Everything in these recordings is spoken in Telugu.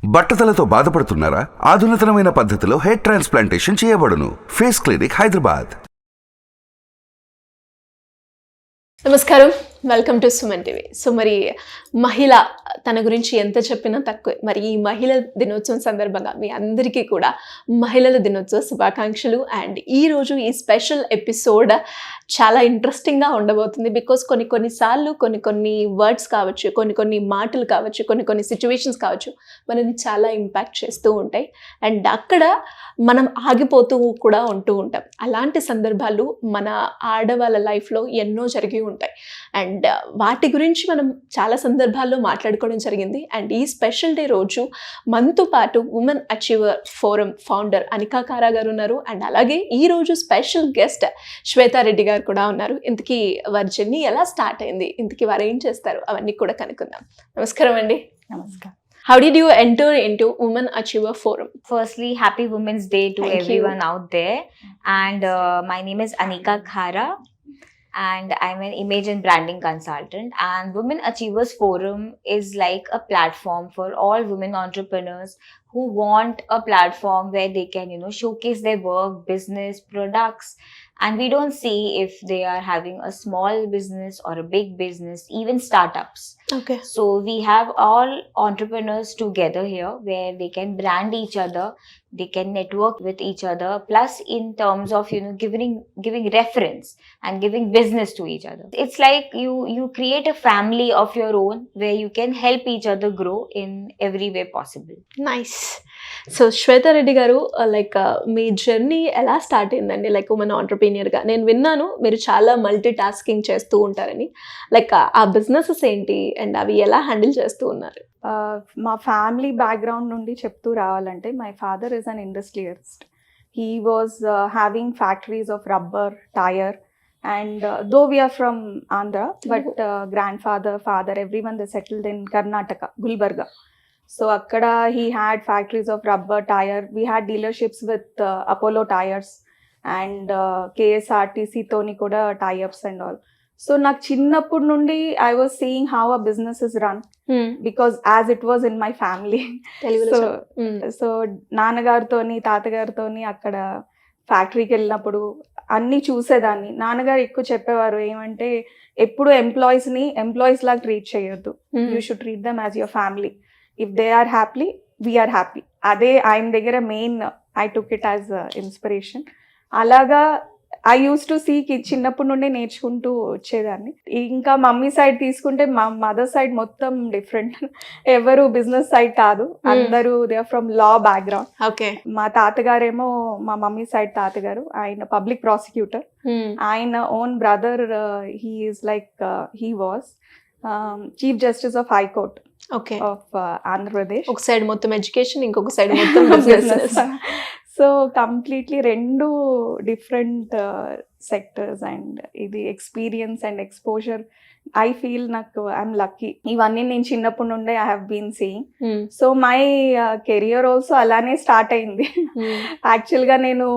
బట్టతలతో బాధపడుతున్నారా? ఆధునితనమైన పద్ధతిలో హెయిర్ ట్రాన్స్ప్లాంటేషన్ చేయబడును. Face clinic, Hyderabad. నమస్కారం, welcome to Suman TV. So మరి మహిళ తన గురించి ఎంత చెప్పినా తక్కువే. మరి ఈ మహిళల దినోత్సవం సందర్భంగా మీ అందరికీ కూడా మహిళల దినోత్సవ శుభాకాంక్షలు. అండ్ ఈరోజు ఈ స్పెషల్ ఎపిసోడ్ చాలా ఇంట్రెస్టింగ్గా ఉండబోతుంది. బికాస్ కొన్నిసార్లు కొన్ని వర్డ్స్ కావచ్చు, కొన్ని మాటలు కావచ్చు, కొన్ని సిచ్యువేషన్స్ కావచ్చు, మనని చాలా ఇంపాక్ట్ చేస్తూ ఉంటాయి. అండ్ అక్కడ మనం ఆగిపోతూ కూడా ఉంటూ ఉంటాం. అలాంటి సందర్భాలు మన ఆడవాళ్ళ లైఫ్లో ఎన్నో జరిగి ఉంటాయి. అండ్ వాటి గురించి మనం చాలా సందర్భాల్లో మాట్లాడుకోవడం జరిగింది. అండ్ ఈ స్పెషల్ డే రోజు మనతో పాటు women achiever forum founder Anika Kara గారు ఉన్నారు. అండ్ అలాగే ఈ రోజు స్పెషల్ గెస్ట్ శ్వేతారెడ్డి గారు కూడా ఉన్నారు. ఇంతకీ వారి జర్నీ ఎలా స్టార్ట్ అయింది, ఇంతకీ వారు ఏం చేస్తారు, అవన్నీ కూడా కనుక్కుందాం. నమస్కారం అండి. Namaskar. How did you enter into Women Achiever Forum? Firstly, happy Women's Day to Thank everyone you. out there. And my name is Anika Khara, and I'm an image and branding consultant. And Women Achievers Forum is like a platform for all women entrepreneurs who want a platform where they can, showcase their work, business, products. And we don't see if they are having a small business or a big business, even startups. Okay. So we have all entrepreneurs together here where they can brand each other, they can network with each other, plus in terms of giving reference and giving business to each other. It's like you create a family of your own where you can help each other grow in every way possible. Nice. So Swetha Reddy గారు, లైక్ మీ జర్నీ ఎలా స్టార్ట్ అయిందండి? లైక్ ఉమెన్ ఆంటర్ప్రీనియర్గా నేను విన్నాను మీరు చాలా మల్టీ టాస్కింగ్ చేస్తూ ఉంటారని. లైక్ ఆ బిజినెసెస్ ఏంటి అండ్ అవి ఎలా హ్యాండిల్ చేస్తూ ఉన్నారు? మా ఫ్యామిలీ బ్యాక్గ్రౌండ్ నుండి చెప్తూ రావాలంటే, my father is an industrialist. He was having factories of rubber, tyre, and though we are from Andhra, but grandfather, father, everyone, they settled in Karnataka, Gulbarga. So akkada he had factories of rubber, tire. We had dealerships with Apollo tires and KSRTC toni kuda tie-ups and all. So నాకు చిన్నప్పటి నుండి I was seeing how a business is run, because as it was in my family. So నాన్నగారితోని తాతగారితోని అక్కడ ఫ్యాక్టరీకి వెళ్ళినప్పుడు అన్నీ చూసేదాన్ని. నాన్నగారు ఎక్కువ చెప్పేవారు ఏమంటే, ఎప్పుడు ఎంప్లాయీస్ లాగా ట్రీట్ చేయొద్దు. You should treat them as your family. If they are happy, we are happy. అదే ఆయన దగ్గర main. I took it as inspiration. అలాగా ఐ యూస్ టు సీ చిన్నప్పటి నుండే నేర్చుకుంటూ వచ్చేదాన్ని. ఇంకా మమ్మీ సైడ్ తీసుకుంటే మా మదర్ సైడ్ మొత్తం డిఫరెంట్. ఎవరు బిజినెస్ సైడ్ కాదు, అందరూ they are from law background. Okay. మా తాతగారేమో, మా మమ్మీ సైడ్ తాతగారు, ఆయన పబ్లిక్ ప్రాసిక్యూటర్. ఆయన own brother, he is like he was chief justice of high court of Andhra Pradesh. ఒక సైడ్ మొత్తం ఎడ్యుకేషన్, ఇంకొక సైడ్ మొత్తం బిజినెస్. సో కంప్లీట్లీ రెండు డిఫరెంట్ సెక్టర్స్. అండ్ ఇది experience and exposure. I feel నాకు ఐఎమ్ లక్కీ. ఇవన్నీ నేను చిన్నప్పటి నుండే I have been seeing. So my career also అలానే స్టార్ట్ అయింది. యాక్చువల్గా నేను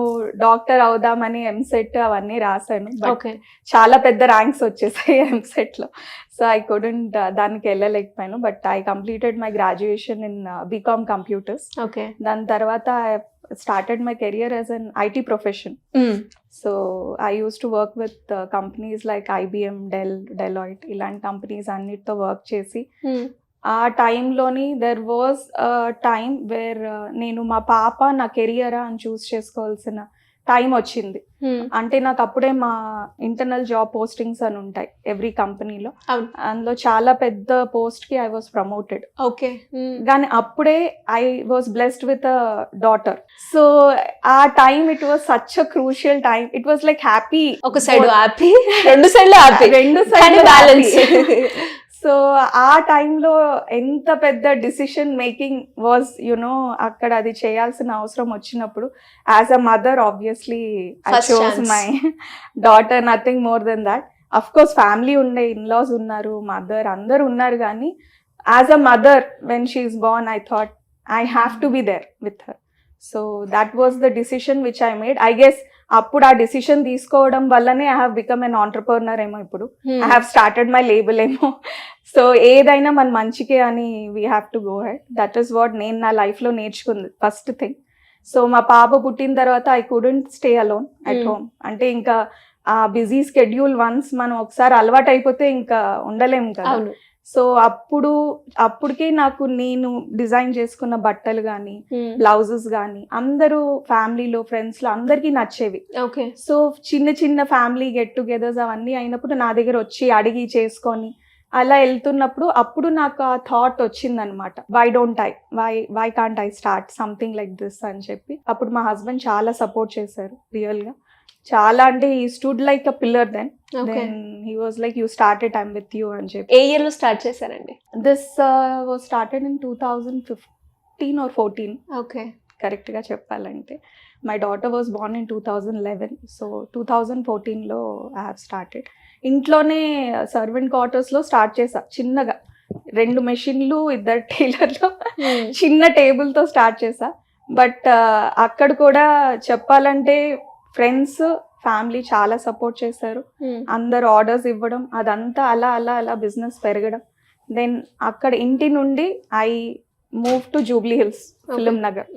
డాక్టర్ అవుదామని ఎంసెట్ అవన్నీ రాశాను, బట్ చాలా పెద్ద ర్యాంక్స్ వచ్చేసాయి ఎంసెట్లో. సో ఐ కుడెంట్ దానికి వెళ్ళలేకపోయాను. But I completed my graduation in BCom computers. దాని తర్వాత started my career as an IT profession. So I used to work with companies like IBM, Dell, Deloitte, ilant companies annitto work chesi ఆ టైంలోని దెర్ వాజ్ టైం వేర్ నేను మా పాప నా కెరియరా అని చూస్ చేసుకోవాల్సిన టైం వచ్చింది. అంటే నాకు అప్పుడే మా ఇంటర్నల్ జాబ్ పోస్టింగ్స్ అని ఉంటాయి ఎవ్రీ కంపెనీలో. అందులో చాలా పెద్ద పోస్ట్ కి ఐ వాజ్ ప్రమోటెడ్. ఓకే. కానీ అప్పుడే I was blessed with a daughter. So ఆ time it was such a crucial time. It was like happy. ఒక సైడ్ హ్యాపీ, రెండు సైడ్ హ్యాపీ, రెండు సైడ్ బ్యాలెన్స్. సో ఆ టైంలో ఎంత పెద్ద డిసిషన్ మేకింగ్ వాజ్, అక్కడ అది చేయాల్సిన అవసరం వచ్చినప్పుడు as a mother obviously I chose my daughter, nothing more than that. Of course family ఉండే, ఇన్లాస్ ఉన్నారు, మదర్ అందరు ఉన్నారు, కానీ as a mother when she is born I thought I have to be there with her. So that was the decision which I made. I guess అప్పుడు ఆ డిసిషన్ తీసుకోవడం వల్లనే I have become an entrepreneur ఏమో ఇప్పుడు. I have started my label ఏమో. సో ఏదైనా మన మంచికే అని we have to go head. That is what నేను నా లైఫ్లో నేర్చుకుంది ఫస్ట్ థింగ్. సో మా పాప పుట్టిన తర్వాత I couldn't stay alone at home. అంటే ఇంకా ఆ బిజీ స్కెడ్యూల్ వన్స్ మనం ఒకసారి అలవాటు అయిపోతే ఇంకా ఉండలేము కదా. అవును. సో అప్పటికే నాకు నేను డిజైన్ చేసుకున్న బట్టలు కానీ బ్లౌజెస్ కానీ అందరూ ఫ్యామిలీలో ఫ్రెండ్స్లో అందరికీ నచ్చేవి. ఓకే. సో చిన్న చిన్న ఫ్యామిలీ గెట్ టుగెదర్స్ అవన్నీ అయినప్పుడు నా దగ్గర వచ్చి అడిగి చేసుకొని అలా వెళ్తున్నప్పుడు అప్పుడు నాకు ఆ థాట్ వచ్చిందనమాట, why can't I start something like this అని చెప్పి. అప్పుడు మా హస్బెండ్ చాలా సపోర్ట్ చేశారు రియల్గా. చాలా అంటే ఈ stood like a pillar. Then he was like you started I'm with you అని చెప్పి. ఏ ఇయర్ లో స్టార్ట్ చేశారండి? This was started in 2015 or 14 okay. కరెక్ట్గా చెప్పాలంటే. My daughter was born in 2011. So 2014లో ఐ హ్యావ్ స్టార్టెడ్. ఇంట్లోనే సర్వెంట్ క్వార్టర్స్లో స్టార్ట్ చేసా చిన్నగా, 2 మెషిన్లు, 2 టైలర్లు, చిన్న టేబుల్తో స్టార్ట్ చేసా. బట్ అక్కడ కూడా చెప్పాలంటే ఫ్రెండ్స్ ఫ్యామిలీ చాలా సపోర్ట్ చేశారు. అందరు ఆర్డర్స్ ఇవ్వడం, అదంతా అలా అలా అలా బిజినెస్ పెరగడం. దెన్ అక్కడ ఇంటి నుండి I move to Jubilee hills, film Nagar.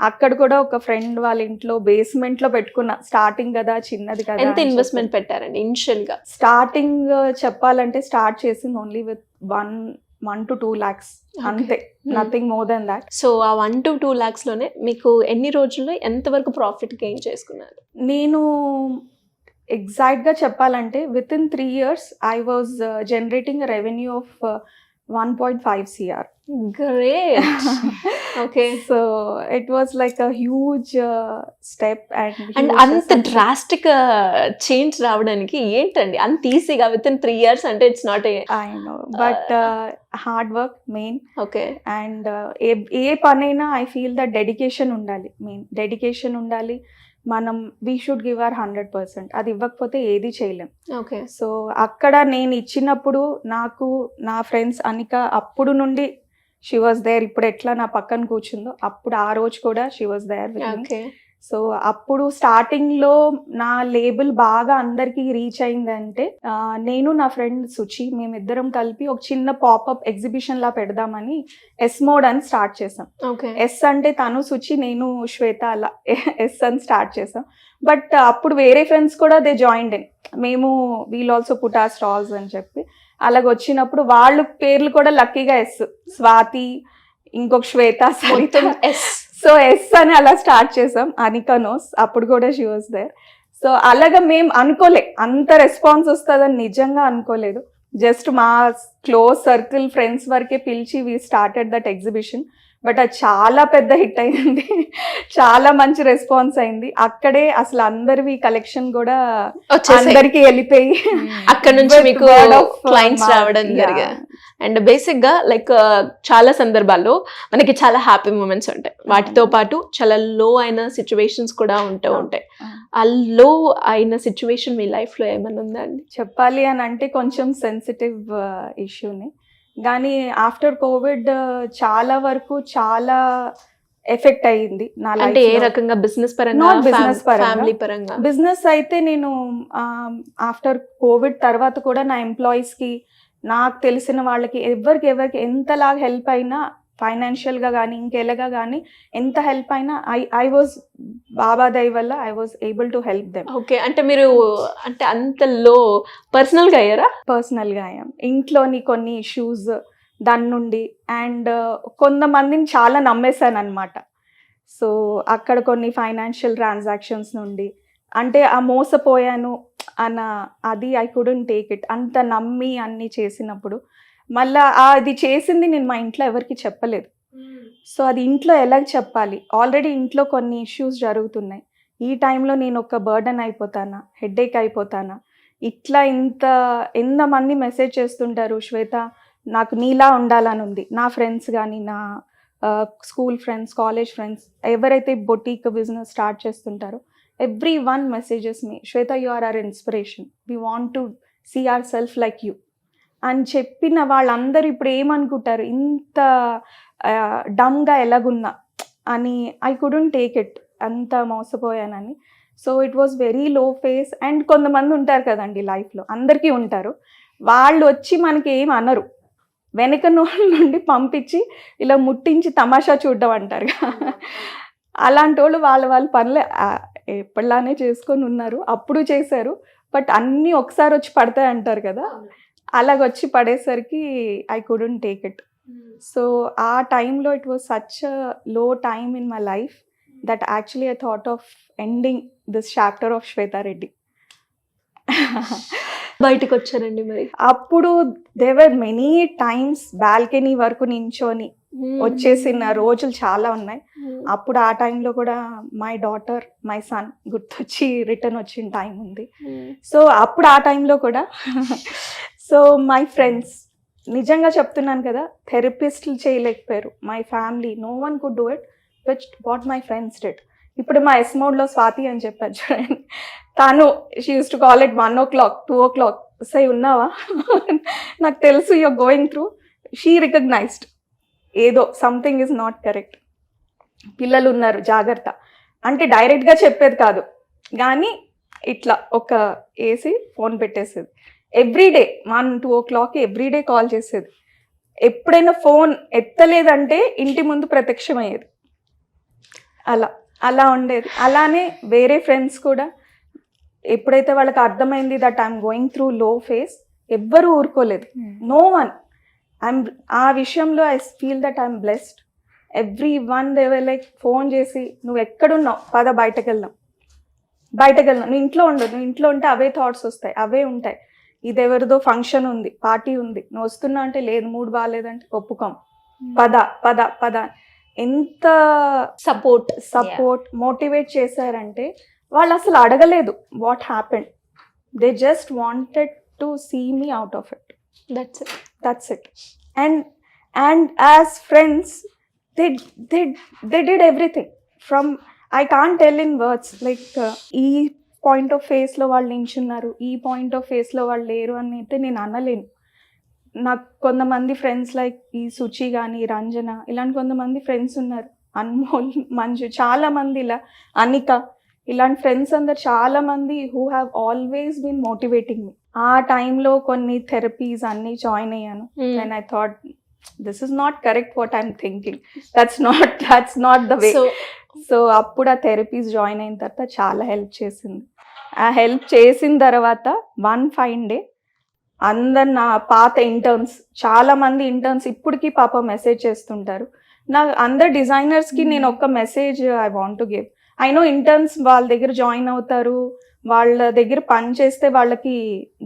అక్కడ కూడా ఒక ఫ్రెండ్ వాళ్ళ ఇంట్లో బేస్మెంట్ లో పెట్టుకున్నా. స్టార్టింగ్ కదా, చిన్నది కదా. ఎంత ఇన్వెస్ట్మెంట్ పెట్టారండి ఇనిషియల్ గా? స్టార్టింగ్ చెప్పాలంటే స్టార్ట్ చేసింది ఓన్లీ విత్ 1 to 2 lakhs అంతే, nothing more than that. So ఆ 1 to 2 lakhs లోనే మీకు ఎన్ని రోజుల్లో ఎంత వరకు ప్రాఫిట్ గెయిన్ చేసుకున్నారు? నేను ఎగ్జాక్ట్ గా చెప్పాలంటే within 3 years I was generating revenue of 1.5 CR. Great. Okay. So it was like a huge step. And అంత డ్రాస్టిక్ చేంజ్ రావడానికి ఏంటండి అంత ఈజీగా విత్ ఇన్ 3 years అంటే it's not I know, but hard work main. Okay. And ఏ పనైనా ఐ ఫీల్ దట్ డెడికేషన్ ఉండాలి. మెయిన్ డెడికేషన్ ఉండాలి. మనం వీ షుడ్ గివ్ అవర్ 100%. అది ఇవ్వకపోతే ఏది చేయలేం. ఓకే. సో అక్కడ నేను ఇచ్చినప్పుడు నాకు నా ఫ్రెండ్స్ అనిక అప్పుడు నుండి షీ వాజ్ దేర్. ఇప్పుడు ఎట్లా నా పక్కన కూర్చుందో అప్పుడు ఆ రోజు కూడా she was there. Okay. So అప్పుడు స్టార్టింగ్ లో నా లేబుల్ బాగా అందరికి రీచ్ అయిందంటే నేను నా ఫ్రెండ్ సుచి మేమిద్దరం కలిపి ఒక చిన్న పాపప్ ఎగ్జిబిషన్ లా పెడదామని ఎస్ మోడ్ అని స్టార్ట్ చేసాం. ఓకే. ఎస్ అంటే తను సుచి, నేను శ్వేత, అలా ఎస్ అని స్టార్ట్ చేసాం. బట్ అప్పుడు వేరే ఫ్రెండ్స్ కూడా దే జాయిన్డ్ ఇన్. మేము we'll also put our stalls అని చెప్పి అలాగ వచ్చినప్పుడు వాళ్ళు పేర్లు కూడా లక్కీగా ఎస్, స్వాతి, ఇంకొక శ్వేత, సరిత, సో ఎస్ అని అలా స్టార్ట్ చేసాం. అనికా నోస్, అప్పుడు కూడా షీ వాజ్ దేర్. సో అలాగా మేము అనుకోలే అంత రెస్పాన్స్ వస్తుందని, నిజంగా అనుకోలేదు. జస్ట్ మా క్లోజ్ సర్కిల్ ఫ్రెండ్స్ వరకే పిలిచి we started that exhibition. But అది చాలా పెద్ద హిట్ అయింది, చాలా మంచి రెస్పాన్స్ అయింది. అక్కడే అసలు అందరివి కలెక్షన్ కూడా అందరికి వెళ్ళిపోయి అక్కడ నుంచి మీకు క్లయింట్స్ రావడం జరిగాయి. అండ్ బేసిక్ గా లైక్ చాలా సందర్భాల్లో మనకి చాలా హ్యాపీ మూమెంట్స్ ఉంటాయి, వాటితో పాటు చాలా లో అయిన సిచ్యువేషన్స్ కూడా ఉంటాయి. ఆ లో అయిన సిచ్యువేషన్ మీ లైఫ్ లో ఏమైనా ఉందా అండి? చెప్పాలి అని అంటే కొంచెం సెన్సిటివ్ ఇష్యూని, కానీ ఆఫ్టర్ కోవిడ్ చాలా వరకు చాలా ఎఫెక్ట్ అయ్యింది నా లైఫ్. అంటే ఏ రకంగా? బిజినెస్ పరంగా, బిజినెస్ పరంగా, ఫ్యామిలీ పరంగా? బిజినెస్ అయితే నేను ఆఫ్టర్ కోవిడ్ తర్వాత కూడా నా ఎంప్లాయీస్ కి, నాకు తెలిసిన వాళ్ళకి ఎవరికి ఎంతలాగా హెల్ప్ అయినా, ఫైనాన్షియల్ గా కానీ ఇంకెలాగా కానీ ఎంత హెల్ప్ అయినా ఐ వాజ్, బాబా దయ వల్ల I was able to help them. Okay. అంటే మీరు అంటే అంత లో పర్సనల్ గా అయ్యారా? పర్సనల్ గా అయ్యాం. ఇంట్లోని కొన్ని ఇష్యూస్ దాని నుండి, అండ్ కొంతమందిని చాలా నమ్మేశాను అనమాట. సో అక్కడ కొన్ని ఫైనాన్షియల్ ట్రాన్సాక్షన్స్ నుండి, అంటే ఆ మోసపోయాను అన్న అది ఐ కుడెంట్ టేక్ ఇట్. అంత నమ్మి అన్ని చేసినప్పుడు మళ్ళా అది చేసింది నేను మా ఇంట్లో ఎవరికి చెప్పలేదు. సో అది ఇంట్లో ఎలా చెప్పాలి? ఆల్రెడీ ఇంట్లో కొన్ని ఇష్యూస్ జరుగుతున్నాయి. ఈ టైంలో నేను ఒక బర్డన్ అయిపోతానా, హెడేక్ అయిపోతానా? ఇట్లా ఎంతమంది మెసేజ్ చేస్తుంటారు, శ్వేత నాకు నీలా ఉండాలని ఉంది. నా ఫ్రెండ్స్ కానీ, నా స్కూల్ ఫ్రెండ్స్, కాలేజ్ ఫ్రెండ్స్, ఎవరైతే బొటీక్ బిజినెస్ స్టార్ట్ చేస్తుంటారో everyone messages me, Shweta, you are our inspiration, we want to see ourselves like you అని చెప్పిన వాళ్ళందరూ ఇప్పుడు ఏమనుకుంటారు, ఇంత డమ్గా ఎలాగున్నా అని ఐ కుడెంట్ టేక్ ఇట్, అంత మోసపోయానని. So it was very low phase. And కొంతమంది ఉంటారు కదండి లైఫ్లో, అందరికీ ఉంటారు, వాళ్ళు వచ్చి మనకి ఏం అనరు, వెనక నుండి పంపించి ఇలా ముట్టించి తమాషా చూడడం అంటారు. అలాంటి వాళ్ళు వాళ్ళ పనులు ఎప్పటిలానే చేసుకొని ఉన్నారు, అప్పుడు చేశారు. బట్ అన్నీ ఒకసారి వచ్చి పడతాయి అంటారు కదా, అలాగొచ్చి పడేసరికి I couldn't take it. So ఆ టైంలో it was such a low time in my life that actually I thought of ending this chapter of Shweta Reddy. బయటకు వచ్చారండి మరి? అప్పుడు దేవర్ మెనీ టైమ్స్ బాల్కనీ వరకు నించొని వచ్చేసిన రోజులు చాలా ఉన్నాయి. అప్పుడు ఆ టైంలో కూడా మై డాటర్ మై సన్ గుర్తొచ్చి రిటర్న్ వచ్చిన టైం ఉంది. సో అప్పుడు ఆ టైంలో కూడా సో మై ఫ్రెండ్స్, నిజంగా చెప్తున్నాను కదా, థెరపిస్టులు చేయలేకపోయారు, my family, no one could do it which what my friends did. ఇప్పుడు మా ఎస్ మోడ్లో స్వాతి అని చెప్పారు చూడండి, తను she use to call it 1 o'clock 2 o'clock, సై ఉన్నావా, నాకు తెలుసు you're going through. She recognized ఏదో సంథింగ్ ఈజ్ నాట్ కరెక్ట్, పిల్లలు ఉన్నారు జాగ్రత్త అంటే డైరెక్ట్గా చెప్పేది కాదు, కానీ ఇట్లా ఒక వేసి ఫోన్ పెట్టేసేది. ఎవ్రీడే 1-2 o'clock ఎవ్రీడే కాల్ చేసేది. ఎప్పుడైనా ఫోన్ ఎత్తలేదంటే ఇంటి ముందు ప్రత్యక్షమయ్యేది. అలా ఉండేది. అలానే వేరే ఫ్రెండ్స్ కూడా ఎప్పుడైతే వాళ్ళకి అర్థమైంది దట్ ఐఎమ్ గోయింగ్ త్రూ లో ఫేస్, ఎవ్వరూ ఊరుకోలేదు, నో వన్. ఆ విషయంలో I feel that I'm blessed. Every one they were like phone చేసి, నువ్వు ఎక్కడున్నావు, పద బయటకు వెళ్దాం, నువ్వు ఇంట్లో ఉండదు, నువ్వు ఇంట్లో ఉంటే అవే థాట్స్ వస్తాయి, అవే ఉంటాయి. ఇది ఎవరిదో ఫంక్షన్ ఉంది, పార్టీ ఉంది, నువ్వు వస్తున్నా అంటే లేదు, మూడ్ బాగాలేదంటే ఒప్పుకోం, పద. ఎంత సపోర్ట్ మోటివేట్ చేశారంటే, వాళ్ళు అసలు అడగలేదు what happened, they just wanted to see me out of it. That's it. And as friends, they did everything from, I can't tell in words, like ఈ పాయింట్ ఆఫ్ ఫేస్లో వాళ్ళు నించున్నారు, ఈ పాయింట్ ఆఫ్ ఫేస్లో వాళ్ళు లేరు అని అయితే నేను అనలేను. నాకు కొంతమంది ఫ్రెండ్స్ లైక్ ఈ సుచి కానీ రంజన ఇలాంటి కొంతమంది ఫ్రెండ్స్ ఉన్నారు, అన్మోల్, మంజు, చాలామంది, ఇలా అనిక, ఇలాంటి ఫ్రెండ్స్ అందరు చాలామంది who have always been motivating me. ఆ టైంలో కొన్ని థెరపీస్ అన్నీ జాయిన్ అయ్యాను. And I thought this is not correct what I'm thinking, that's not the way. So అప్పుడు ఆ థెరపీస్ జాయిన్ అయిన తర్వాత చాలా హెల్ప్ చేసింది. ఆ హెల్ప్ చేసిన తర్వాత వన్ ఫైన్ డే అందరు నా పాత ఇంటర్న్స్, చాలామంది ఇంటర్న్స్ ఇప్పటికీ పాప మెసేజ్ చేస్తుంటారు. నా అందరు డిజైనర్స్కి నేను ఒక message I want to give. I know interns వాళ్ళ దగ్గర జాయిన్ అవుతారు, వాళ్ళ దగ్గర పని చేస్తే వాళ్ళకి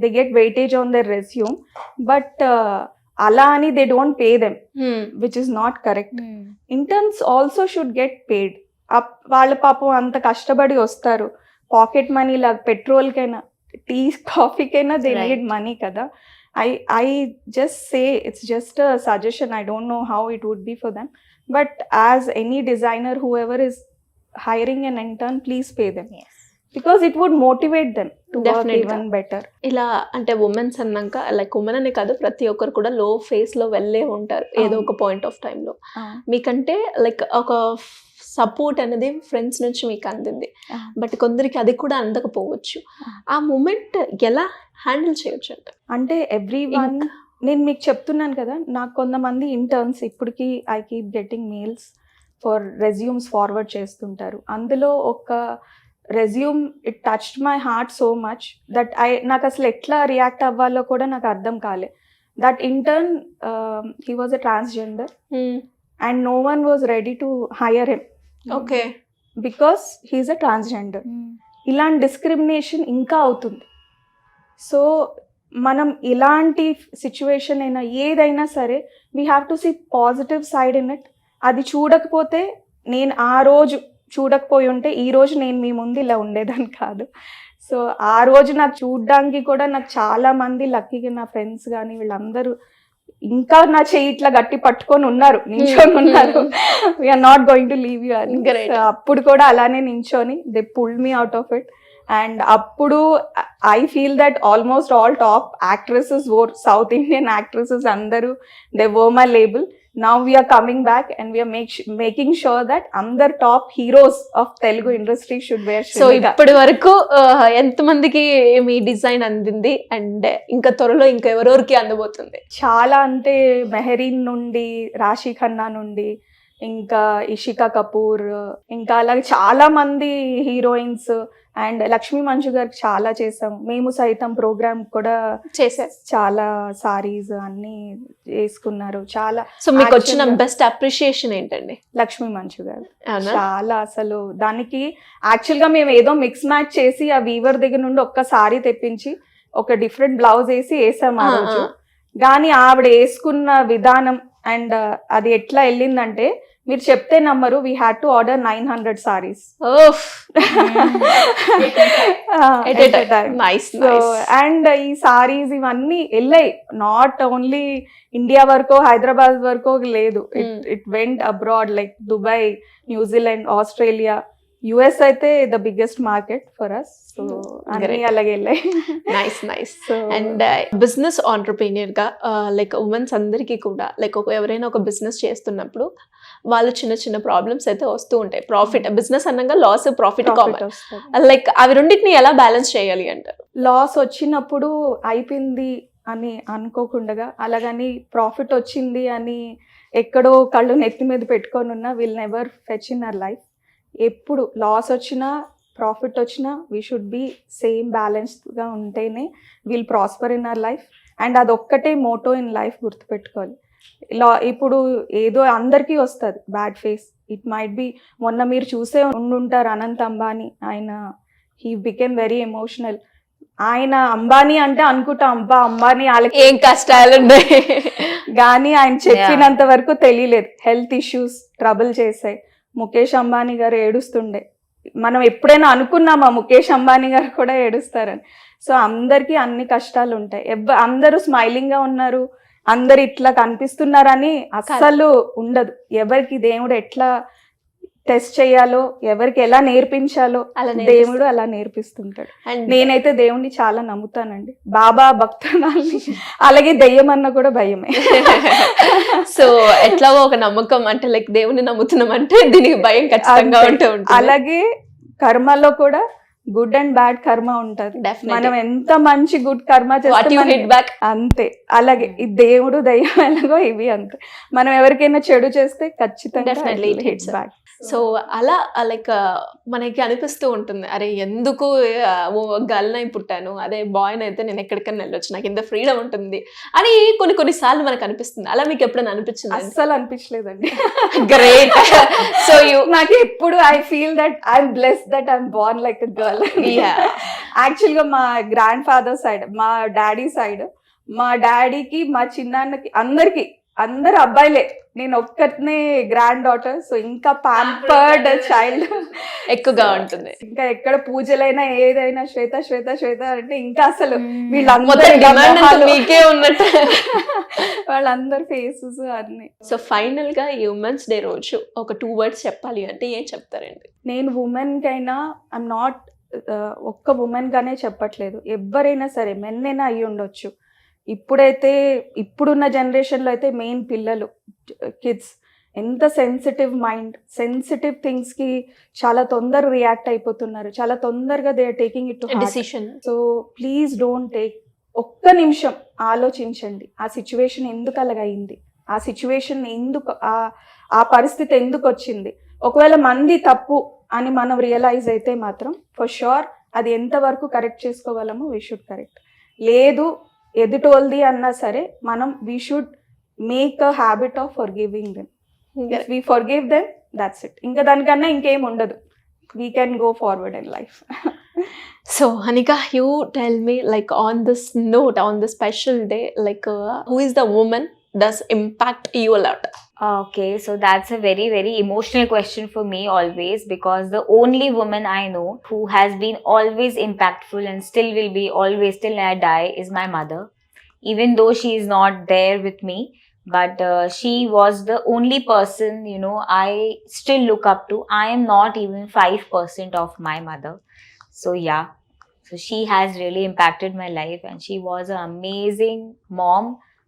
they get weightage on their resume, but అలా అని they don't pay them, which is not correct. Interns also should get paid. వాళ్ళ పాపం అంత కష్టపడి వస్తారు, పాకెట్ మనీ లాగా పెట్రోల్కైనా టీ కాఫీకైనా దే నీడ్ మనీ కదా. I just say it's just a suggestion. I don't know how it would be for them, but as any designer, whoever is hiring an intern, please pay them. Yes. Because it would motivate them to Definitely. work even better. ఇలా అంటే ఉమెన్స్ అన్నాక, లైక్ ఉమెన్ అనే కాదు, ప్రతి ఒక్కరు కూడా లో ఫేస్ లో వెళ్ళే ఉంటారు ఏదో ఒక పాయింట్ ఆఫ్ టైంలో. మీకంటే లైక్ ఒక సపోర్ట్ అనేది ఫ్రెండ్స్ నుంచి మీకు అందింది, బట్ కొందరికి అది కూడా అందకపోవచ్చు. ఆ మూమెంట్ ఎలా హ్యాండిల్ చేయొచ్చు అంటే ఎవ్రీ వన్, నేను మీకు చెప్తున్నాను కదా, నాకు కొంతమంది ఇంటర్న్స్ ఇప్పటికీ I keep getting mails for resumes forward చేస్తుంటారు. అందులో ఒక resume it touched my heart so much that నాకు అసలు ఎట్లా రియాక్ట్ అవ్వాలో కూడా నాకు అర్థం కాలే. That intern he was a transgender and no one was ready to hire him. Okay, because he is a transgender. ఇలాంటి డిస్క్రిమినేషన్ ఇంకా అవుతుంది. సో మనం ఇలాంటి సిచ్యువేషన్ అయినా ఏదైనా సరే we have to see positive side in it. అది చూడకపోతే, నేను ఆ రోజు చూడకపోయి ఉంటే ఈ రోజు నేను మీ ముందు ఇలా ఉండేదాన్ని కాదు. సో ఆ రోజు నాకు చూడడానికి కూడా నాకు చాలా మంది లక్కీగా నా ఫ్రెండ్స్ కానీ వీళ్ళందరూ ఇంకా నా చెయ్యి ఇట్లా గట్టి పట్టుకొని ఉన్నారు, నించొని ఉన్నారు, we are not going to leave you అని. అప్పుడు కూడా అలానే నించొని they pulled me out of it. And అప్పుడు I feel that almost all top actresses or South Indian actresses అందరూ they were my label. now we are coming back and we are making sure that under top heroes of Telugu industry should wear so Shrimika. ఇప్పటి వరకు ఎంతమందికి మీ డిజైన్ అందింది అండ్ ఇంకా త్వరలో ఇంకా ఎవరెవరికి అందబోతుంది? చాలా అంటే మెహరీన్ నుండి, రాశి ఖన్నా నుండి, ఇంకా ఇషికా కపూర్, ఇంకా అలాగే చాలా మంది హీరోయిన్స్ అండ్ లక్ష్మీ మంజు గారికి చాలా చేసాం. మేము సైతం ప్రోగ్రామ్ కూడా చేశారు. చాలా సారీస్ అన్ని వేసుకున్నారు. చాలా సో మీకు వచ్చిన Actually- బెస్ట్ అప్రిషియేషన్ ఏంటండి? లక్ష్మీ మంచు గారు అవునా? చాలా అసలు దానికి యాక్చువల్ గా మేము ఏదో మిక్స్ మ్యాచ్ చేసి ఆ వీవర్ దగ్గర నుండి ఒక్క సారీ తెప్పించి ఒక డిఫరెంట్ బ్లౌజ్ వేసి వేసాం ఆ రోజు. కానీ ఆవిడ వేసుకున్న విధానం అండ్ అది ఎట్లా వెళ్ళిందంటే మీరు చెప్తే నమ్మరు, we had to order 900 saris. Oof, nice and ఈ సారీస్ ఇవన్నీ వెళ్ళాయి. నాట్ ఓన్లీ ఇండియా వరకు, హైదరాబాద్ వరకు లేదు, it went abroad like Dubai, New Zealand, Australia, US అయితే the biggest market for us. So అన్ని Great. అలాగే వెళ్ళాయి. Nice nice. So and business entrepreneur గా లైక్ ఉమెన్స్ అందరికీ కూడా లైక్ ఎవరైనా ఒక బిజినెస్ చేస్తున్నప్పుడు వాళ్ళు చిన్న చిన్న ప్రాబ్లమ్స్ అయితే వస్తూ ఉంటాయి. ప్రాఫిట్ బిజినెస్ అన్నగా లాస్ ప్రాఫిట్ కామన్. లైక్ అవి రెండింటిని ఎలా బ్యాలెన్స్ చేయాలి అంటారు? లాస్ వచ్చినప్పుడు అయిపోయింది అని అనుకోకుండా, అలాగని ప్రాఫిట్ వచ్చింది అని ఎక్కడో కళ్ళు నెత్తి మీద పెట్టుకొని ఉన్నా will never fetch in our life. ఎప్పుడు లాస్ వచ్చినా ప్రాఫిట్ వచ్చినా వీ షుడ్ బి సేమ్ బ్యాలెన్స్డ్గా ఉంటేనే will prosper in our life. And అదొక్కటే మోటో ఇన్ లైఫ్ గుర్తుపెట్టుకోవాలి. ఇప్పుడు ఏదో అందరికీ వస్తుంది bad phase. It might be, మొన్న మీరు చూసే ఉండుంటారు అనంత్ అంబానీ, ఆయన హీ బికెమ్ వెరీ ఎమోషనల్. ఆయన అంబానీ అంటే అనుకుంటా అబ్బా అంబానీ వాళ్ళకి ఏం కష్టాలు ఉన్నాయి, కానీ ఆయన చెప్పినంత వరకు తెలియలేదు. హెల్త్ ఇష్యూస్ ట్రబుల్ చేసాయి. ముఖేష్ అంబానీ గారు ఏడుస్తుండే. మనం ఎప్పుడైనా అనుకున్నామా ముఖేష్ అంబానీ గారు కూడా ఏడుస్తారని? సో అందరికీ అన్ని కష్టాలు ఉంటాయి. అందరూ స్మైలింగ్ గా ఉన్నారు, అందరు ఇట్లా కనిపిస్తున్నారని అస్సలు ఉండదు. ఎవరికి దేవుడు ఎట్లా టెస్ట్ చేయాలో, ఎవరికి ఎలా నేర్పించాలో అలా దేవుడు అలా నేర్పిస్తుంటాడు. అండ్ నేనైతే దేవుణ్ణి చాలా నమ్ముతానండి, బాబా భక్తురాల్ని. అలాగే దెయ్యం అన్న కూడా భయమే. సో ఎట్లాగో ఒక నమ్మకం అంటే లైక్ దేవుని నమ్ముతున్నాం అంటే దీనికి భయం ఖచ్చితంగా అంతే. ఉంటూ ఉంటుంది. అలాగే కర్మలో కూడా గుడ్ అండ్ బ్యాడ్ కర్మ ఉంటది. Definitely. మనం ఎంత మంచి గుడ్ కర్మ What చేస్తే you మనకి- hit back. అంతే. అలాగే ఈ దేవుడు దయ్యం ఎలాగో ఇవి అంతే. మనం ఎవరికైనా చెడు చేస్తే ఖచ్చితంగా Definitely it hits hits back. So అలా లైక్ మనకి అనిపిస్తూ ఉంటుంది, అరే ఎందుకు గర్ల్ అయి పుట్టాను, అదే బాయ్ అయితే నేను ఎక్కడికైనా వెళ్ళొచ్చు, నాకు ఇంత ఫ్రీడమ్ ఉంటుంది అని కొన్ని సార్లు మనకు అనిపిస్తుంది. అలా మీకు ఎప్పుడైనా అనిపించింది? అస్సలు అనిపించలేదండి. గ్రేట్. సో యూ నాకు ఎప్పుడు I feel that I'm blessed that I'm Born like a girl. Actual గా మా గ్రాండ్ ఫాదర్ సైడ్, మా డాడీ సైడ్, మా డాడీకి మా చిన్నాన్నకి అందరు అబ్బాయిలే, నేను ఒక్కనే గ్రాండ్ డాటర్. సో ఇంకా ప్యాంపర్డ్ చైల్డ్ ఎక్కువగా ఉంటుంది. ఇంకా ఎక్కడ పూజలైనా ఏదైనా శ్వేత శ్వేత శ్వేత అంటే ఇంకా అసలు మొత్తం వీళ్ళందరూ డిమాండ్ అంతా మీకే ఉన్నట్టు. వాళ్ళందరి ఫేసెస్ అన్ని. సో ఫైనల్ గా ఈ ఉమెన్స్ డే రోజు ఒక 2 words చెప్పాలి అంటే ఏం చెప్తారండి? నేను ఉమెన్ కైనా ఐఎమ్ నాట్ ఒక్క ఉమెన్ గానే చెప్పట్లేదు, ఎవరైనా సరే మెన్ అయినా అయ్యి ఉండొచ్చు. ఇప్పుడున్న జనరేషన్లో అయితే మెయిన్ పిల్లలు, కిడ్స్ ఎంత సెన్సిటివ్ మైండ్, సెన్సిటివ్ థింగ్స్కి చాలా తొందరగా రియాక్ట్ అయిపోతున్నారు, చాలా తొందరగా they are taking it to heart. Decision. So please don't take, ఒక్క నిమిషం ఆలోచించండి ఆ సిచ్యువేషన్ ఎందుకు అలాగైంది, ఆ సిచ్యువేషన్ ఎందుకు, ఆ పరిస్థితి ఎందుకు వచ్చింది. ఒకవేళ మంది తప్పు అని మనం రియలైజ్ అయితే మాత్రం ఫర్ షూర్ అది ఎంతవరకు కరెక్ట్ చేసుకోగలమో వీ షుడ్ కరెక్ట్. లేదు ఎదుటోల్ది అన్నా సరే మనం we should make a habit of for giving them. If V for give them that's it. ఇంకా దానికన్నా ఇంకేం ఉండదు. We can go forward in life. So Anika, you tell me like on this note, on this special day, like who is the woman does impact you a lot? Okay, so that's a very, very emotional question for me always, because the only woman I know who has been always impactful and still will be always till I die is my mother. Even though she is not there with me, but she was the only person, you know, I still look up to. I am not even 5% of my mother. So yeah, so she has really impacted my life, and she was an amazing mom,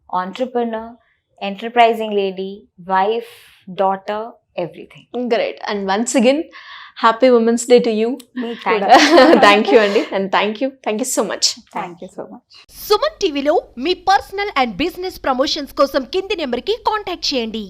entrepreneur, enterprising lady, wife, daughter, everything. Great. And once again happy women's day to you. Thank thank you అండి, and thank you so much. Thank you so much. Suman టీవీలో మీ పర్సనల్ అండ్ బిజినెస్ ప్రమోషన్స్ కోసం కింది నెంబర్కి కాంటాక్ట్ చేయండి.